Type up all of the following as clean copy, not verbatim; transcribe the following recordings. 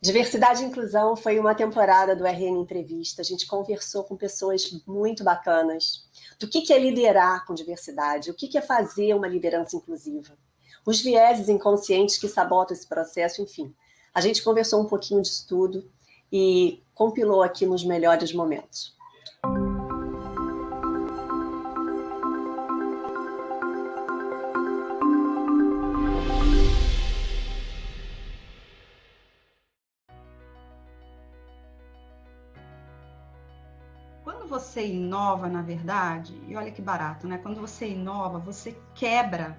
Diversidade e Inclusão foi uma temporada do RN Entrevista. A gente conversou com pessoas muito bacanas do que é liderar com diversidade, o que é fazer uma liderança inclusiva, os vieses inconscientes que sabotam esse processo, enfim. A gente conversou um pouquinho disso tudo e compilou aqui nos melhores momentos. Quando você inova, na verdade, e olha que barato, né? Quando você inova, você quebra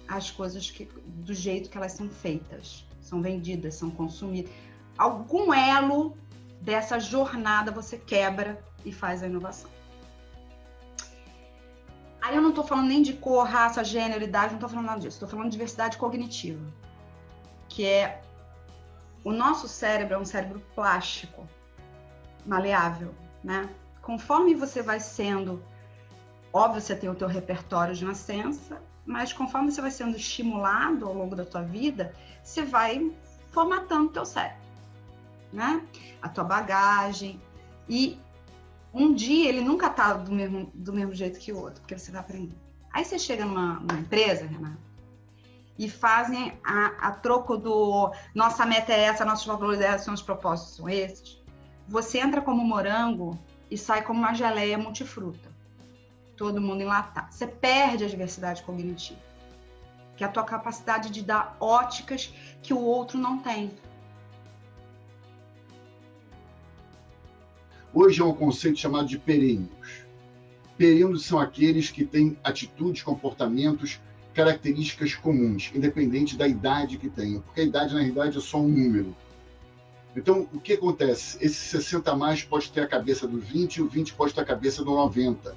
as coisas do jeito que elas são feitas, são vendidas, são consumidas. Algum elo dessa jornada você quebra e faz a inovação. Aí eu não estou falando nem de cor, raça, gênero, idade, não estou falando nada disso. Estou falando de diversidade cognitiva, que é o nosso cérebro é um cérebro plástico, maleável, né? Conforme você vai sendo, óbvio, você tem o teu repertório de nascença, mas conforme você vai sendo estimulado ao longo da tua vida, você vai formatando o teu cérebro, né? A tua bagagem. E um dia ele nunca tá do mesmo jeito que o outro, porque você vai aprender. Aí você chega numa empresa, Renata, e fazem a troco do nossa meta é essa, nossos valores são os propósitos são esses. Você entra como morango e sai como uma geleia multifruta. Todo mundo enlatado. Você perde a diversidade cognitiva, que é a tua capacidade de dar óticas que o outro não tem. Hoje é um conceito chamado de perênios. Perênios são aqueles que têm atitudes, comportamentos, características comuns, independente da idade que tenham, porque a idade, na realidade, é só um número. Então, o que acontece? Esse 60 a mais pode ter a cabeça do 20 e o 20 pode ter a cabeça do 90.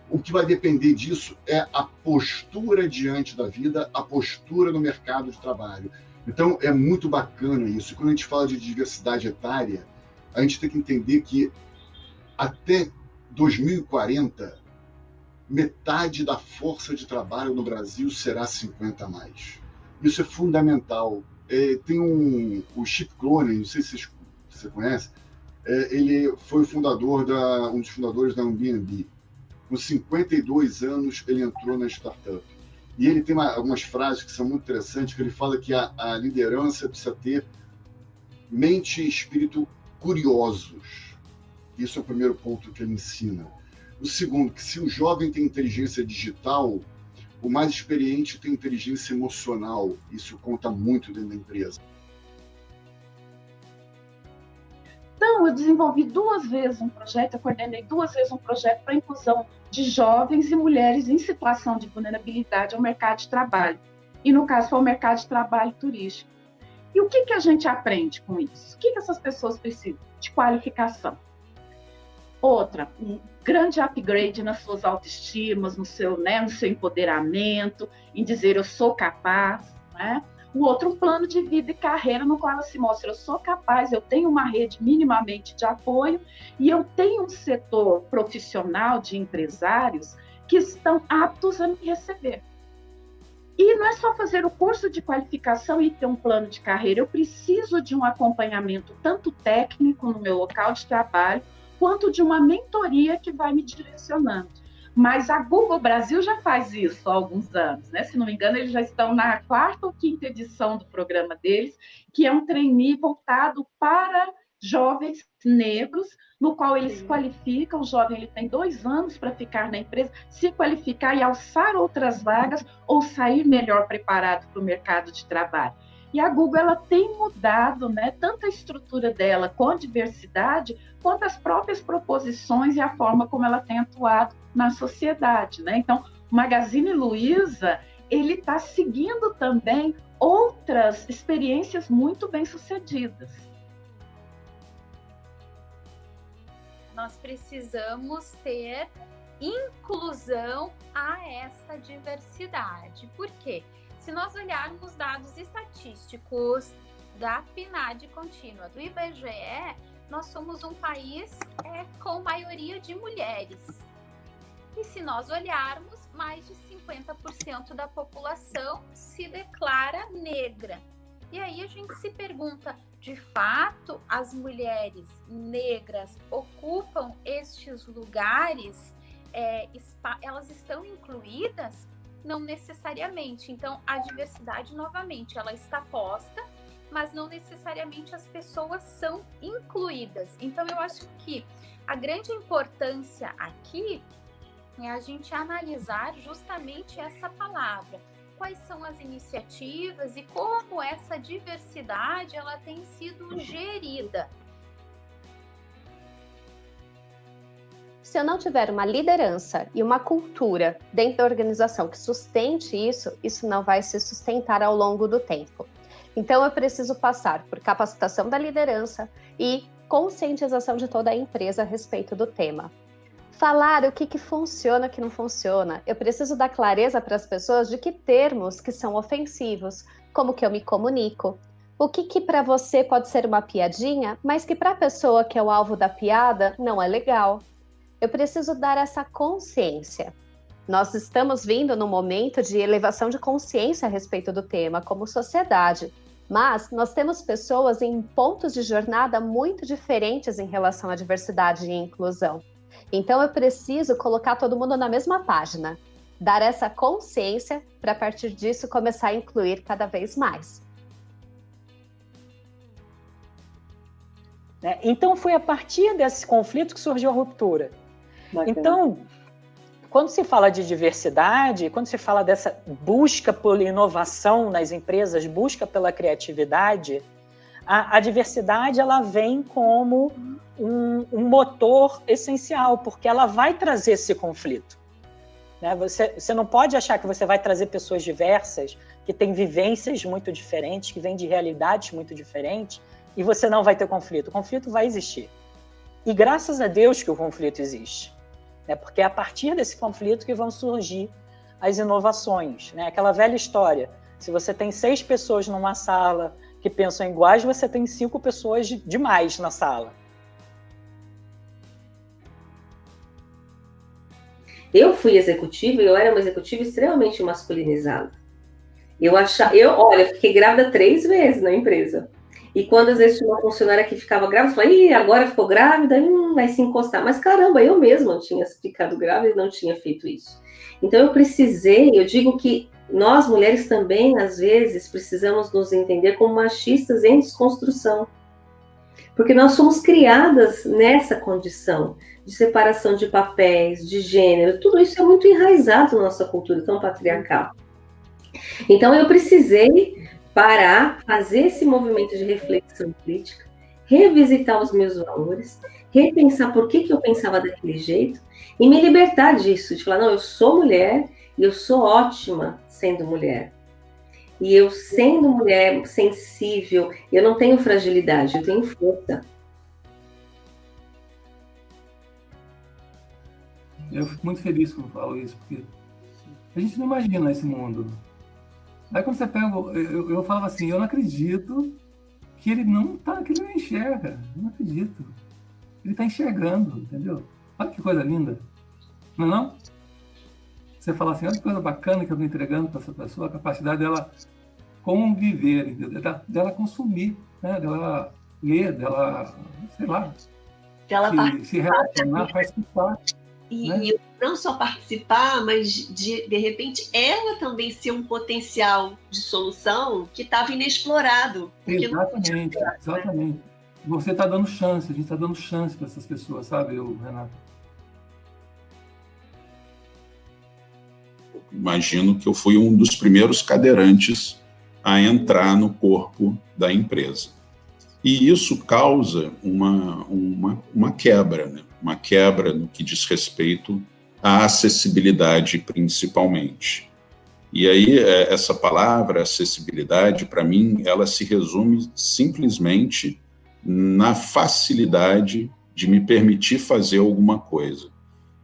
O que vai depender disso é a postura diante da vida, a postura no mercado de trabalho. Então, é muito bacana isso. Quando a gente fala de diversidade etária, a gente tem que entender que até 2040, metade da força de trabalho no Brasil será 50 a mais. Isso é fundamental. Tem o Chip Clone, não sei se você conhece, ele foi um dos fundadores da Airbnb. Com 52 anos, ele entrou na startup. E ele tem algumas frases que são muito interessantes, que ele fala que a liderança precisa ter mente e espírito curiosos. Isso é o primeiro ponto que ele ensina. O segundo, que se o jovem tem inteligência digital, o mais experiente tem inteligência emocional. Isso conta muito dentro da empresa. Então, eu desenvolvi 2 vezes um projeto, eu coordenei 2 vezes um projeto para a inclusão de jovens e mulheres em situação de vulnerabilidade ao mercado de trabalho. E, no caso, foi o mercado de trabalho turístico. E o que a gente aprende com isso? O que essas pessoas precisam? De qualificação. Outra, um grande upgrade nas suas autoestimas, no seu empoderamento, em dizer eu sou capaz, né? O outro, um plano de vida e carreira no qual ela se mostra, eu sou capaz, eu tenho uma rede minimamente de apoio e eu tenho um setor profissional de empresários que estão aptos a me receber. E não é só fazer o curso de qualificação e ter um plano de carreira, eu preciso de um acompanhamento tanto técnico no meu local de trabalho, quanto de uma mentoria que vai me direcionando. Mas a Google Brasil já faz isso há alguns anos, né? Se não me engano, eles já estão na 4ª ou 5ª edição do programa deles, que é um trainee voltado para jovens negros, no qual eles se qualificam. O jovem ele tem 2 anos para ficar na empresa, se qualificar e alçar outras vagas ou sair melhor preparado para o mercado de trabalho. E a Google ela tem mudado, né, tanto a estrutura dela com a diversidade, quanto as próprias proposições e a forma como ela tem atuado na sociedade, né? Então, o Magazine Luiza ele está seguindo também outras experiências muito bem-sucedidas. Nós precisamos ter inclusão a esta diversidade. Por quê? Se nós olharmos dados estatísticos da PNAD contínua, do IBGE, nós somos um país com maioria de mulheres. E se nós olharmos, mais de 50% da população se declara negra. E aí a gente se pergunta, de fato, as mulheres negras ocupam estes lugares, elas estão incluídas? Não necessariamente. Então, a diversidade, novamente, ela está posta, mas não necessariamente as pessoas são incluídas. Então, eu acho que a grande importância aqui é a gente analisar justamente essa palavra. Quais são as iniciativas e como essa diversidade ela tem sido gerida. Se eu não tiver uma liderança e uma cultura dentro da organização que sustente isso, isso não vai se sustentar ao longo do tempo. Então, eu preciso passar por capacitação da liderança e conscientização de toda a empresa a respeito do tema. Falar o que funciona, o que não funciona. Eu preciso dar clareza para as pessoas de que termos que são ofensivos, como que eu me comunico, o que para você pode ser uma piadinha, mas que para a pessoa que é o alvo da piada não é legal. Eu preciso dar essa consciência. Nós estamos vindo num momento de elevação de consciência a respeito do tema como sociedade, mas nós temos pessoas em pontos de jornada muito diferentes em relação à diversidade e inclusão. Então, eu preciso colocar todo mundo na mesma página, dar essa consciência para, a partir disso, começar a incluir cada vez mais. Então, foi a partir desse conflito que surgiu a ruptura. Bacana. Então, quando se fala de diversidade, quando se fala dessa busca por inovação nas empresas, busca pela criatividade, a diversidade ela vem como um motor essencial, porque ela vai trazer esse conflito. Você não pode achar que você vai trazer pessoas diversas, que têm vivências muito diferentes, que vêm de realidades muito diferentes, e você não vai ter conflito. O conflito vai existir. E graças a Deus que o conflito existe. Porque é a partir desse conflito que vão surgir as inovações. Aquela velha história, se você tem 6 pessoas numa sala que pensam iguais, você tem 5 pessoas demais na sala. Eu fui executiva e eu era uma executiva extremamente masculinizada. Eu fiquei grávida 3 vezes na empresa. E quando às vezes tinha uma funcionária que ficava grávida, eu falei, agora ficou grávida, vai se encostar. Mas caramba, eu mesma tinha ficado grávida e não tinha feito isso. Então eu digo que nós mulheres também, às vezes, precisamos nos entender como machistas em desconstrução. Porque nós somos criadas nessa condição de separação de papéis, de gênero, tudo isso é muito enraizado na nossa cultura tão patriarcal. Então eu precisei parar, fazer esse movimento de reflexão crítica, revisitar os meus valores, repensar por que eu pensava daquele jeito e me libertar disso, de falar, não, eu sou mulher e eu sou ótima sendo mulher. E eu sendo mulher sensível, eu não tenho fragilidade, eu tenho força. Eu fico muito feliz quando falo isso, porque a gente não imagina esse mundo. Aí quando você pega, eu falava assim, eu não acredito que ele não enxerga, eu não acredito. Ele está enxergando, entendeu? Olha que coisa linda, não é não? Você fala assim, olha que coisa bacana que eu estou entregando para essa pessoa, a capacidade dela conviver, entendeu? Dela consumir, dela ler, dela, sei lá, dela se relacionar, participar. E não só participar, mas de repente ela também ser um potencial de solução que estava inexplorado. Exatamente, exatamente. Você está dando chance, a gente está dando chance para essas pessoas, sabe, Renato? Imagino que eu fui um dos primeiros cadeirantes a entrar no corpo da empresa. E isso causa uma quebra, né? Uma quebra no que diz respeito à acessibilidade, principalmente. E aí, essa palavra, acessibilidade, para mim, ela se resume simplesmente na facilidade de me permitir fazer alguma coisa,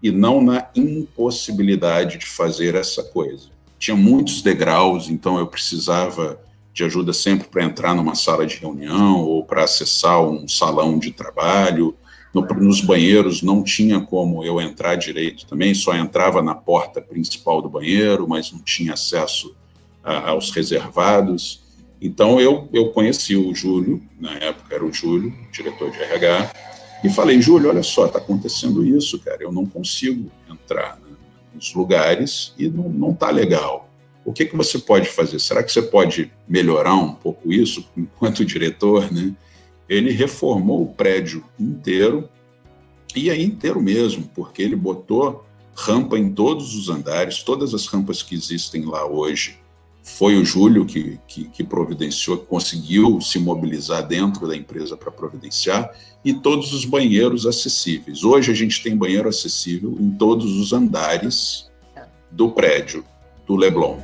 e não na impossibilidade de fazer essa coisa. Tinha muitos degraus, então eu precisava de ajuda sempre para entrar numa sala de reunião ou para acessar um salão de trabalho. Nos banheiros não tinha como eu entrar direito também, só entrava na porta principal do banheiro, mas não tinha acesso aos reservados. Então, eu conheci o Júlio, na época era o Júlio, diretor de RH, e falei, Júlio, olha só, está acontecendo isso, cara, eu não consigo entrar nos lugares e não está legal. O que você pode fazer? Será que você pode melhorar um pouco isso enquanto diretor, né? Ele reformou o prédio inteiro, e aí inteiro mesmo, porque ele botou rampa em todos os andares, todas as rampas que existem lá hoje. Foi o Júlio que providenciou, que conseguiu se mobilizar dentro da empresa para providenciar, e todos os banheiros acessíveis. Hoje a gente tem banheiro acessível em todos os andares do prédio do Leblon.